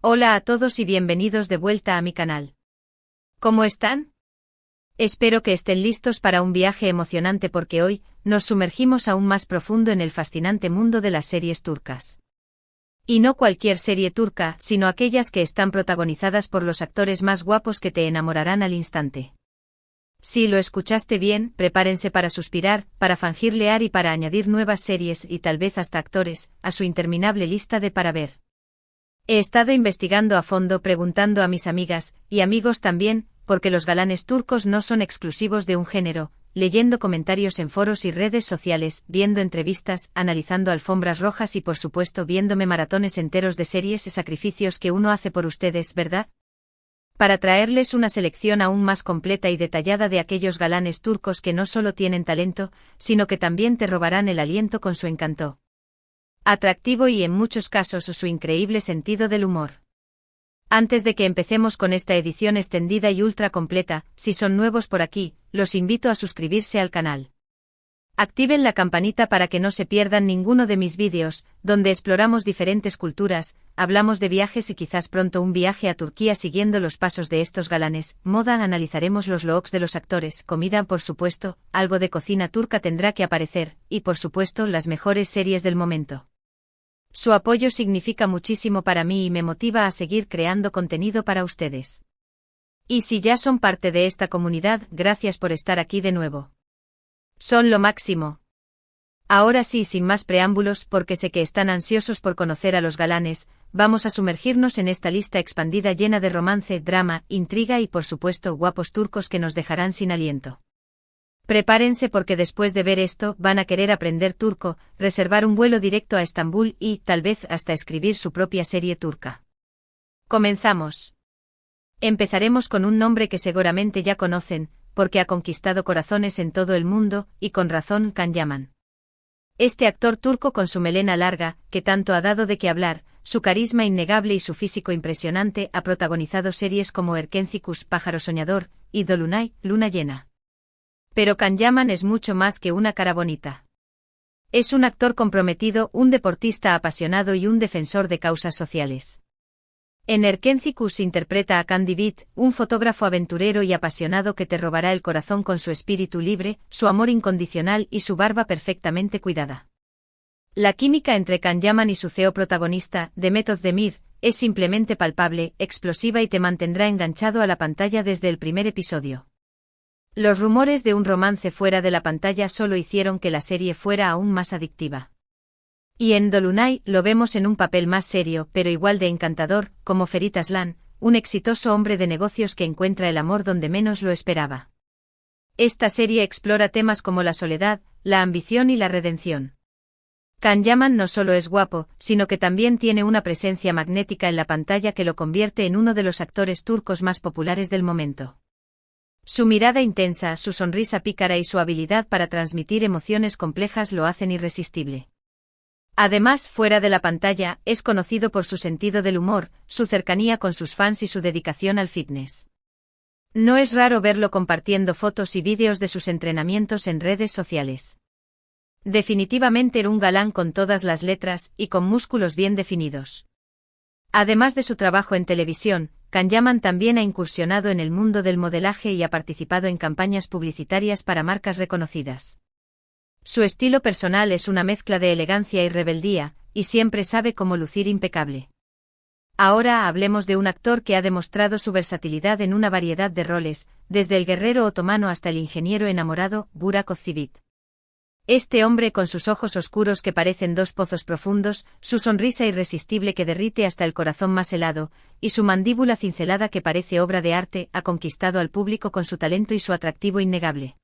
Hola a todos y bienvenidos de vuelta a mi canal. ¿Cómo están? Espero que estén listos para un viaje emocionante porque hoy nos sumergimos aún más profundo en el fascinante mundo de las series turcas. Y no cualquier serie turca, sino aquellas que están protagonizadas por los actores más guapos que te enamorarán al instante. Si lo escuchaste bien, prepárense para suspirar, para fangirlear y para añadir nuevas series y tal vez hasta actores a su interminable lista de para ver. He estado investigando a fondo, preguntando a mis amigas, y amigos también, porque los galanes turcos no son exclusivos de un género, leyendo comentarios en foros y redes sociales, viendo entrevistas, analizando alfombras rojas y por supuesto viéndome maratones enteros de series y sacrificios que uno hace por ustedes, ¿verdad? Para traerles una selección aún más completa y detallada de aquellos galanes turcos que no solo tienen talento, sino que también te robarán el aliento con su encanto atractivo y en muchos casos su increíble sentido del humor. Antes de que empecemos con esta edición extendida y ultra completa, si son nuevos por aquí, los invito a suscribirse al canal. Activen la campanita para que no se pierdan ninguno de mis vídeos, donde exploramos diferentes culturas, hablamos de viajes y quizás pronto un viaje a Turquía siguiendo los pasos de estos galanes, moda, analizaremos los looks de los actores, comida por supuesto, algo de cocina turca tendrá que aparecer, y por supuesto las mejores series del momento. Su apoyo significa muchísimo para mí y me motiva a seguir creando contenido para ustedes. Y si ya son parte de esta comunidad, gracias por estar aquí de nuevo. Son lo máximo. Ahora sí, sin más preámbulos, porque sé que están ansiosos por conocer a los galanes, vamos a sumergirnos en esta lista expandida llena de romance, drama, intriga y por supuesto guapos turcos que nos dejarán sin aliento. Prepárense porque después de ver esto van a querer aprender turco, reservar un vuelo directo a Estambul y, tal vez, hasta escribir su propia serie turca. Comenzamos. Empezaremos con un nombre que seguramente ya conocen, porque ha conquistado corazones en todo el mundo, y con razón, Can Yaman. Este actor turco con su melena larga, que tanto ha dado de qué hablar, su carisma innegable y su físico impresionante ha protagonizado series como Erkencikus, Pájaro Soñador, y Dolunay, Luna Llena. Pero Can Yaman es mucho más que una cara bonita. Es un actor comprometido, un deportista apasionado y un defensor de causas sociales. En Erkencikus interpreta a Can Divit, un fotógrafo aventurero y apasionado que te robará el corazón con su espíritu libre, su amor incondicional y su barba perfectamente cuidada. La química entre Can Yaman y su CEO protagonista, Demet Özdemir, es simplemente palpable, explosiva y te mantendrá enganchado a la pantalla desde el primer episodio. Los rumores de un romance fuera de la pantalla solo hicieron que la serie fuera aún más adictiva. Y en Dolunay lo vemos en un papel más serio, pero igual de encantador, como Ferit Aslan, un exitoso hombre de negocios que encuentra el amor donde menos lo esperaba. Esta serie explora temas como la soledad, la ambición y la redención. Can Yaman no solo es guapo, sino que también tiene una presencia magnética en la pantalla que lo convierte en uno de los actores turcos más populares del momento. Su mirada intensa, su sonrisa pícara y su habilidad para transmitir emociones complejas lo hacen irresistible. Además, fuera de la pantalla, es conocido por su sentido del humor, su cercanía con sus fans y su dedicación al fitness. No es raro verlo compartiendo fotos y vídeos de sus entrenamientos en redes sociales. Definitivamente era un galán con todas las letras y con músculos bien definidos. Además de su trabajo en televisión, Can Yaman también ha incursionado en el mundo del modelaje y ha participado en campañas publicitarias para marcas reconocidas. Su estilo personal es una mezcla de elegancia y rebeldía, y siempre sabe cómo lucir impecable. Ahora hablemos de un actor que ha demostrado su versatilidad en una variedad de roles, desde el guerrero otomano hasta el ingeniero enamorado, Burak Özçivit. Este hombre con sus ojos oscuros que parecen dos pozos profundos, su sonrisa irresistible que derrite hasta el corazón más helado, y su mandíbula cincelada que parece obra de arte, ha conquistado al público con su talento y su atractivo innegable.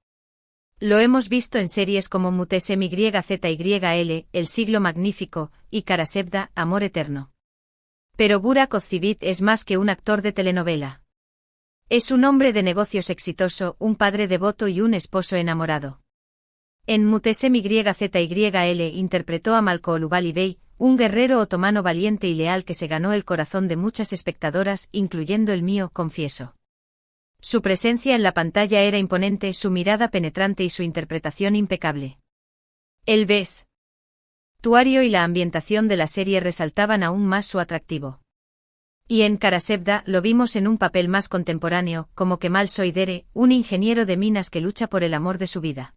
Lo hemos visto en series como Muhteşem YZYL, El siglo magnífico, y Karasevda, Amor eterno. Pero Burak Özçivit es más que un actor de telenovela. Es un hombre de negocios exitoso, un padre devoto y un esposo enamorado. En Muhteşem YZYL interpretó a Malkoğlu Bey, un guerrero otomano valiente y leal que se ganó el corazón de muchas espectadoras, incluyendo el mío, confieso. Su presencia en la pantalla era imponente, su mirada penetrante y su interpretación impecable. El vestuario y la ambientación de la serie resaltaban aún más su atractivo. Y en Karasevda lo vimos en un papel más contemporáneo, como Kemal Soydere, un ingeniero de minas que lucha por el amor de su vida.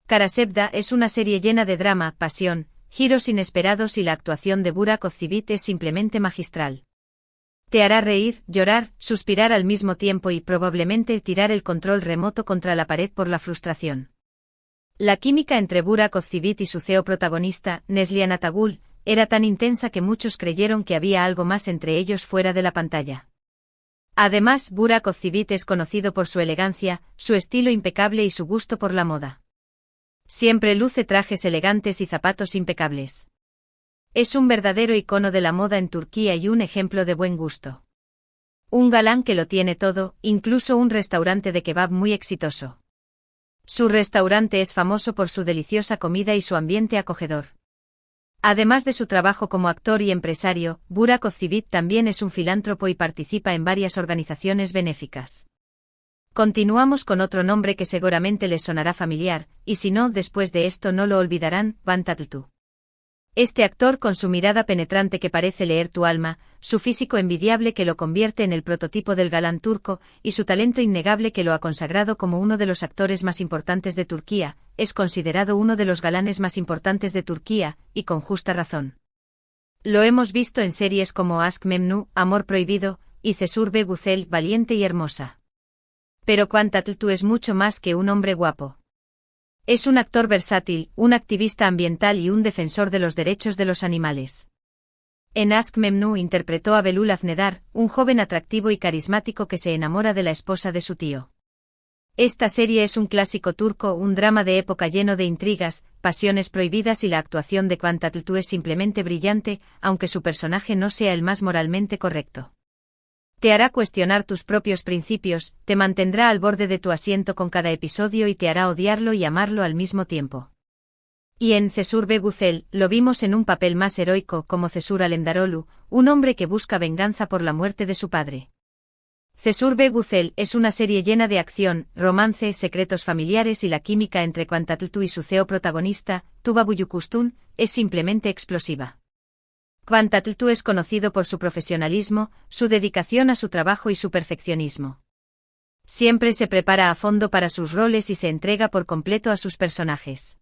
Karasevda es una serie llena de drama, pasión, giros inesperados y la actuación de Burak Özçivit es simplemente magistral. Te hará reír, llorar, suspirar al mismo tiempo y probablemente tirar el control remoto contra la pared por la frustración. La química entre Burak Özçivit y su CEO protagonista, Neslihan Atagul, era tan intensa que muchos creyeron que había algo más entre ellos fuera de la pantalla. Además, Burak Özçivit es conocido por su elegancia, su estilo impecable y su gusto por la moda. Siempre luce trajes elegantes y zapatos impecables. Es un verdadero icono de la moda en Turquía y un ejemplo de buen gusto. Un galán que lo tiene todo, incluso un restaurante de kebab muy exitoso. Su restaurante es famoso por su deliciosa comida y su ambiente acogedor. Además de su trabajo como actor y empresario, Burak Özçivit también es un filántropo y participa en varias organizaciones benéficas. Continuamos con otro nombre que seguramente les sonará familiar, y si no, después de esto no lo olvidarán, Van Tatlıtuğ. Este actor con su mirada penetrante que parece leer tu alma, su físico envidiable que lo convierte en el prototipo del galán turco, y su talento innegable que lo ha consagrado como uno de los actores más importantes de Turquía, es considerado uno de los galanes más importantes de Turquía, y con justa razón. Lo hemos visto en series como Aşk Memnu, Amor Prohibido, y Cesur ve Güzel, Valiente y Hermosa. Pero Van Tatlıtuğ es mucho más que un hombre guapo. Es un actor versátil, un activista ambiental y un defensor de los derechos de los animales. En Aşk Memnu interpretó a Belul Aznedar, un joven atractivo y carismático que se enamora de la esposa de su tío. Esta serie es un clásico turco, un drama de época lleno de intrigas, pasiones prohibidas y la actuación de Van Tatlıtuğ es simplemente brillante, aunque su personaje no sea el más moralmente correcto. Te hará cuestionar tus propios principios, te mantendrá al borde de tu asiento con cada episodio y te hará odiarlo y amarlo al mismo tiempo. Y en Cesur ve Güzel, lo vimos en un papel más heroico como Cesur Alemdaroğlu, un hombre que busca venganza por la muerte de su padre. Cesur ve Güzel es una serie llena de acción, romance, secretos familiares y la química entre Van Tatlıtuğ y su CEO protagonista, Tuba Büyüküstün, es simplemente explosiva. Van Tatlıtuğ es conocido por su profesionalismo, su dedicación a su trabajo y su perfeccionismo. Siempre se prepara a fondo para sus roles y se entrega por completo a sus personajes.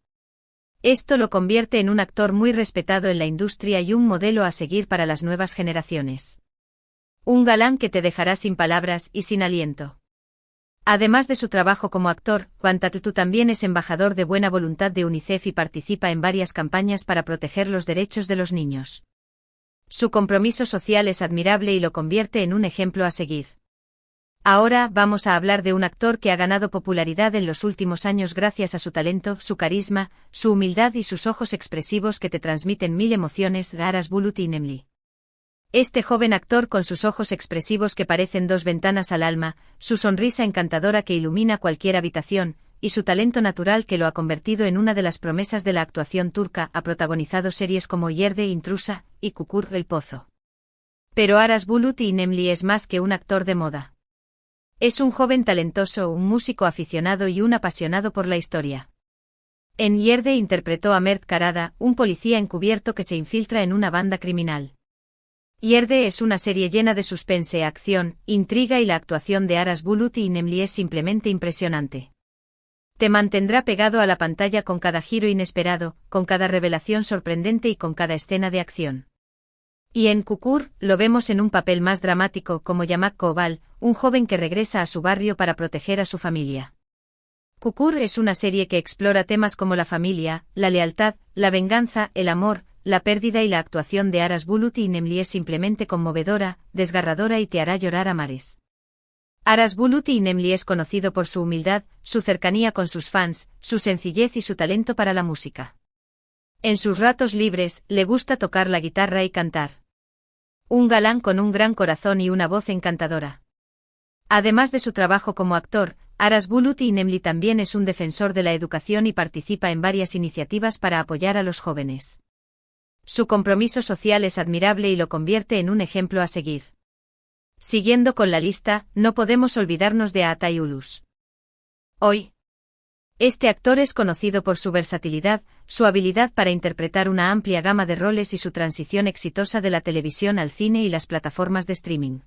Esto lo convierte en un actor muy respetado en la industria y un modelo a seguir para las nuevas generaciones. Un galán que te dejará sin palabras y sin aliento. Además de su trabajo como actor, Van Tatlıtuğ también es embajador de buena voluntad de UNICEF y participa en varias campañas para proteger los derechos de los niños. Su compromiso social es admirable y lo convierte en un ejemplo a seguir. Ahora vamos a hablar de un actor que ha ganado popularidad en los últimos años gracias a su talento, su carisma, su humildad y sus ojos expresivos que te transmiten mil emociones, Aras Bulut İynemli. Este joven actor con sus ojos expresivos que parecen dos ventanas al alma, su sonrisa encantadora que ilumina cualquier habitación, y su talento natural que lo ha convertido en una de las promesas de la actuación turca, ha protagonizado series como Yerde, Intrusa, y Kukur, El Pozo. Pero Aras Bulut İynemli es más que un actor de moda. Es un joven talentoso, un músico aficionado y un apasionado por la historia. En Yerde interpretó a Mert Karada, un policía encubierto que se infiltra en una banda criminal. Yerde es una serie llena de suspense, acción, intriga y la actuación de Aras Bulut İynemli es simplemente impresionante. Te mantendrá pegado a la pantalla con cada giro inesperado, con cada revelación sorprendente y con cada escena de acción. Y en Kukur, lo vemos en un papel más dramático como Yamak Koval, un joven que regresa a su barrio para proteger a su familia. Kukur es una serie que explora temas como la familia, la lealtad, la venganza, el amor, la pérdida y la actuación de Aras Bulut İynemli es simplemente conmovedora, desgarradora y te hará llorar a mares. Aras Bulut İynemli es conocido por su humildad, su cercanía con sus fans, su sencillez y su talento para la música. En sus ratos libres, le gusta tocar la guitarra y cantar. Un galán con un gran corazón y una voz encantadora. Además de su trabajo como actor, Aras Bulut İynemli también es un defensor de la educación y participa en varias iniciativas para apoyar a los jóvenes. Su compromiso social es admirable y lo convierte en un ejemplo a seguir. Siguiendo con la lista, no podemos olvidarnos de Altay Ulus. Hoy, Este actor es conocido por su versatilidad, su habilidad para interpretar una amplia gama de roles y su transición exitosa de la televisión al cine y las plataformas de streaming.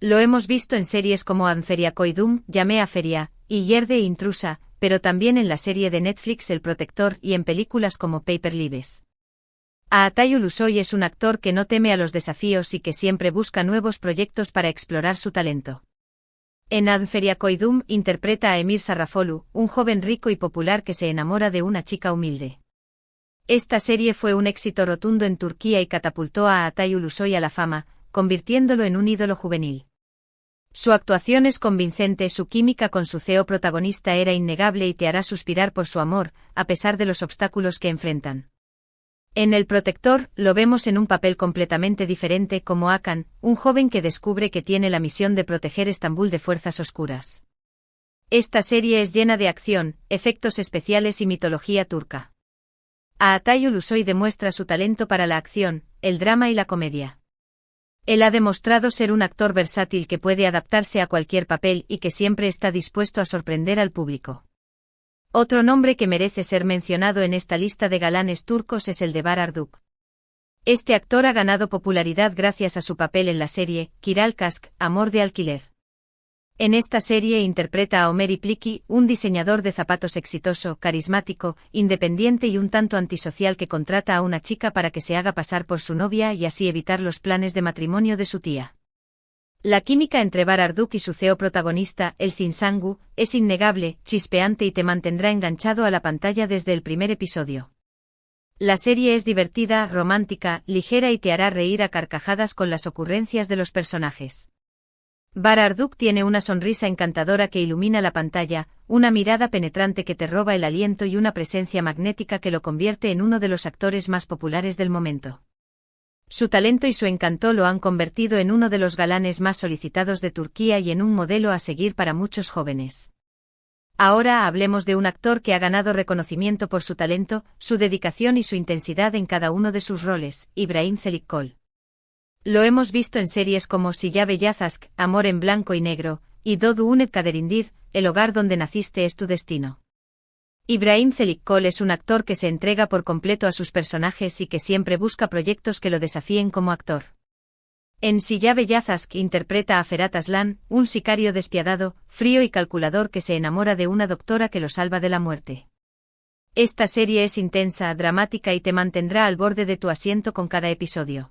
Lo hemos visto en series como Anferia Koidum, Llamé a Feria, y Yerde Intrusa, pero también en la serie de Netflix El Protector y en películas como Paper Lives. Aatayu Ulusoy es un actor que no teme a los desafíos y que siempre busca nuevos proyectos para explorar su talento. En Anferia Koidum interpreta a Emir Sarrafolu, un joven rico y popular que se enamora de una chica humilde. Esta serie fue un éxito rotundo en Turquía y catapultó a Aatayu Ulusoy a la fama, convirtiéndolo en un ídolo juvenil. Su actuación es convincente, su química con su CEO protagonista era innegable y te hará suspirar por su amor, a pesar de los obstáculos que enfrentan. En El Protector, lo vemos en un papel completamente diferente como Hakan, un joven que descubre que tiene la misión de proteger Estambul de fuerzas oscuras. Esta serie es llena de acción, efectos especiales y mitología turca. Aatayu Ulusoy demuestra su talento para la acción, el drama y la comedia. Él ha demostrado ser un actor versátil que puede adaptarse a cualquier papel y que siempre está dispuesto a sorprender al público. Otro nombre que merece ser mencionado en esta lista de galanes turcos es el de Bahar Arduk. Este actor ha ganado popularidad gracias a su papel en la serie Kiral Kask, Amor de alquiler. En esta serie interpreta a Ömer Ipliki, un diseñador de zapatos exitoso, carismático, independiente y un tanto antisocial que contrata a una chica para que se haga pasar por su novia y así evitar los planes de matrimonio de su tía. La química entre Bahar Arduk y su CEO protagonista, el Zinsangu, es innegable, chispeante y te mantendrá enganchado a la pantalla desde el primer episodio. La serie es divertida, romántica, ligera y te hará reír a carcajadas con las ocurrencias de los personajes. Bahar Arduk tiene una sonrisa encantadora que ilumina la pantalla, una mirada penetrante que te roba el aliento y una presencia magnética que lo convierte en uno de los actores más populares del momento. Su talento y su encanto lo han convertido en uno de los galanes más solicitados de Turquía y en un modelo a seguir para muchos jóvenes. Ahora hablemos de un actor que ha ganado reconocimiento por su talento, su dedicación y su intensidad en cada uno de sus roles, İbrahim Çelikkol. Lo hemos visto en series como Silla Bellazask, Amor en blanco y negro, y Doğu Unep Kaderindir, El hogar donde naciste es tu destino. İbrahim Çelikkol es un actor que se entrega por completo a sus personajes y que siempre busca proyectos que lo desafíen como actor. En Silla Bellazask interpreta a Ferhat Aslan, un sicario despiadado, frío y calculador que se enamora de una doctora que lo salva de la muerte. Esta serie es intensa, dramática y te mantendrá al borde de tu asiento con cada episodio.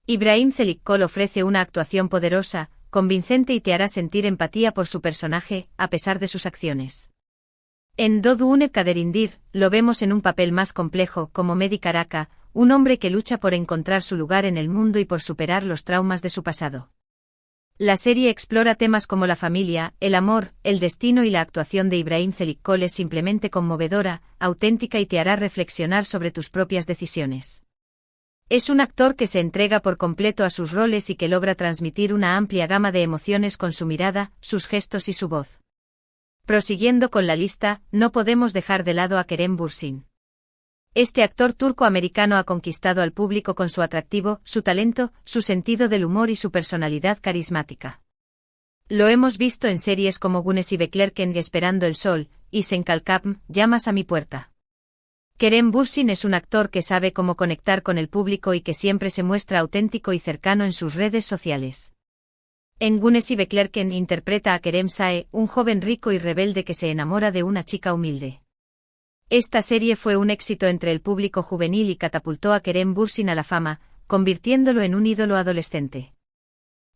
İbrahim Çelikkol ofrece una actuación poderosa, convincente y te hará sentir empatía por su personaje, a pesar de sus acciones. En Doğu Unep Kaderindir, lo vemos en un papel más complejo como Mehdi Karaca, un hombre que lucha por encontrar su lugar en el mundo y por superar los traumas de su pasado. La serie explora temas como la familia, el amor, el destino y la actuación de İbrahim Çelikkol es simplemente conmovedora, auténtica y te hará reflexionar sobre tus propias decisiones. Es un actor que se entrega por completo a sus roles y que logra transmitir una amplia gama de emociones con su mirada, sus gestos y su voz. Prosiguiendo con la lista, no podemos dejar de lado a Kerem Bürsin. Este actor turco-americano ha conquistado al público con su atractivo, su talento, su sentido del humor y su personalidad carismática. Lo hemos visto en series como Güneşi Beklerken, Esperando el sol, y Sen Kalkapm, Llamas a mi puerta. Kerem Bürsin es un actor que sabe cómo conectar con el público y que siempre se muestra auténtico y cercano en sus redes sociales. En Güneşi Beklerken interpreta a Kerem Sae, un joven rico y rebelde que se enamora de una chica humilde. Esta serie fue un éxito entre el público juvenil y catapultó a Kerem Bürsin a la fama, convirtiéndolo en un ídolo adolescente.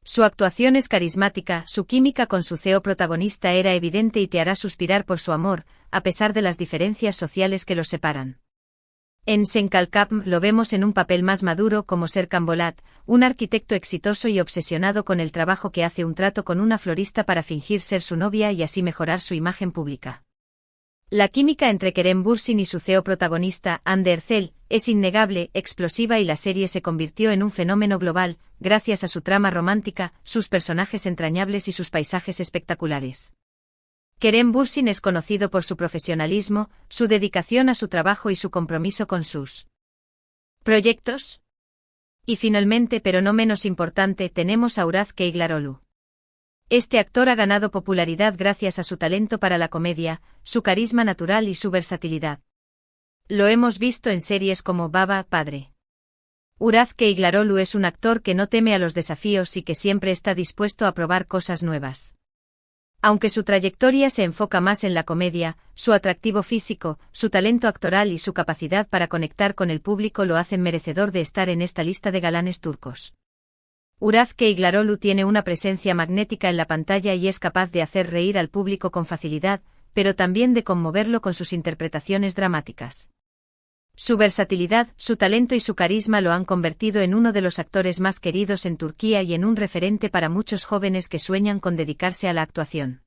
Su actuación es carismática, su química con su CEO protagonista era evidente y te hará suspirar por su amor, a pesar de las diferencias sociales que los separan. En Sen Kalkapm lo vemos en un papel más maduro como Serkan Bolat, un arquitecto exitoso y obsesionado con el trabajo que hace un trato con una florista para fingir ser su novia y así mejorar su imagen pública. La química entre Kerem Bürsin y su CEO protagonista, Hande Erçel, es innegable, explosiva y la serie se convirtió en un fenómeno global, gracias a su trama romántica, sus personajes entrañables y sus paisajes espectaculares. Kerem Bürsin es conocido por su profesionalismo, su dedicación a su trabajo y su compromiso con sus proyectos. Y finalmente, pero no menos importante, tenemos a Uraz Keiglaroglu. Este actor ha ganado popularidad gracias a su talento para la comedia, su carisma natural y su versatilidad. Lo hemos visto en series como Baba, Padre. Uraz Keiglarolu es un actor que no teme a los desafíos y que siempre está dispuesto a probar cosas nuevas. Aunque su trayectoria se enfoca más en la comedia, su atractivo físico, su talento actoral y su capacidad para conectar con el público lo hacen merecedor de estar en esta lista de galanes turcos. Uraz Keiglarolu tiene una presencia magnética en la pantalla y es capaz de hacer reír al público con facilidad, pero también de conmoverlo con sus interpretaciones dramáticas. Su versatilidad, su talento y su carisma lo han convertido en uno de los actores más queridos en Turquía y en un referente para muchos jóvenes que sueñan con dedicarse a la actuación.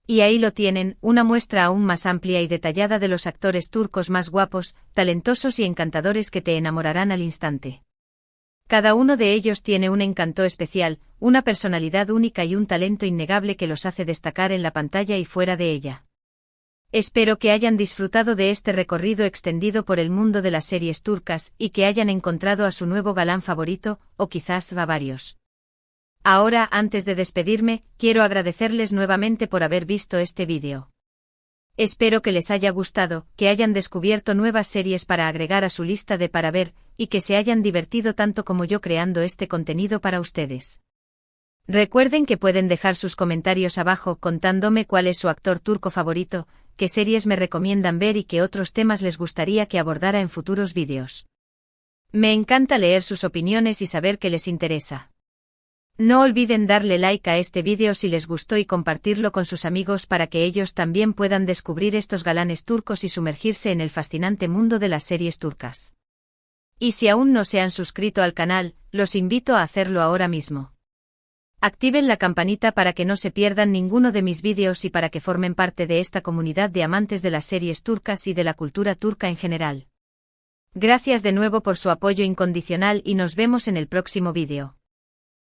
Y ahí lo tienen, una muestra aún más amplia y detallada de los actores turcos más guapos, talentosos y encantadores que te enamorarán al instante. Cada uno de ellos tiene un encanto especial, una personalidad única y un talento innegable que los hace destacar en la pantalla y fuera de ella. Espero que hayan disfrutado de este recorrido extendido por el mundo de las series turcas y que hayan encontrado a su nuevo galán favorito, o quizás a varios. Ahora, antes de despedirme, quiero agradecerles nuevamente por haber visto este vídeo. Espero que les haya gustado, que hayan descubierto nuevas series para agregar a su lista de para ver, y que se hayan divertido tanto como yo creando este contenido para ustedes. Recuerden que pueden dejar sus comentarios abajo contándome cuál es su actor turco favorito, qué series me recomiendan ver y qué otros temas les gustaría que abordara en futuros vídeos. Me encanta leer sus opiniones y saber qué les interesa. No olviden darle like a este vídeo si les gustó y compartirlo con sus amigos para que ellos también puedan descubrir estos galanes turcos y sumergirse en el fascinante mundo de las series turcas. Y si aún no se han suscrito al canal, los invito a hacerlo ahora mismo. Activen la campanita para que no se pierdan ninguno de mis vídeos y para que formen parte de esta comunidad de amantes de las series turcas y de la cultura turca en general. Gracias de nuevo por su apoyo incondicional y nos vemos en el próximo vídeo.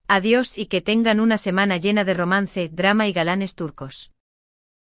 Adiós y que tengan una semana llena de romance, drama y galanes turcos.